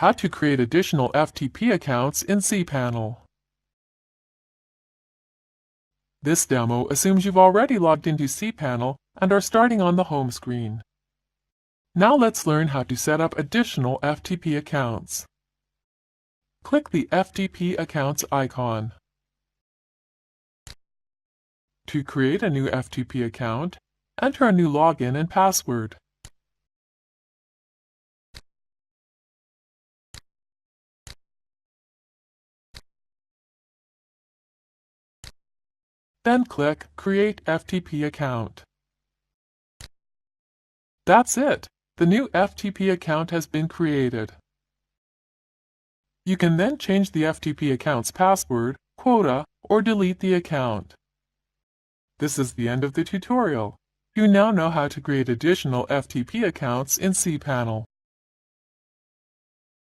How to create additional FTP accounts in Cpanel. This demo assumes you've already logged into Cpanel and are starting on the home screen. Now let's learn how to set up additional FTP accounts. Click the FTP Accounts icon. To create a new FTP account, enter a new login and password. Then click Create FTP Account. That's it! The new FTP account has been created. You can then change the FTP account's password, quota, or delete the account. This is the end of the tutorial. You now know how to create additional FTP accounts in Cpanel.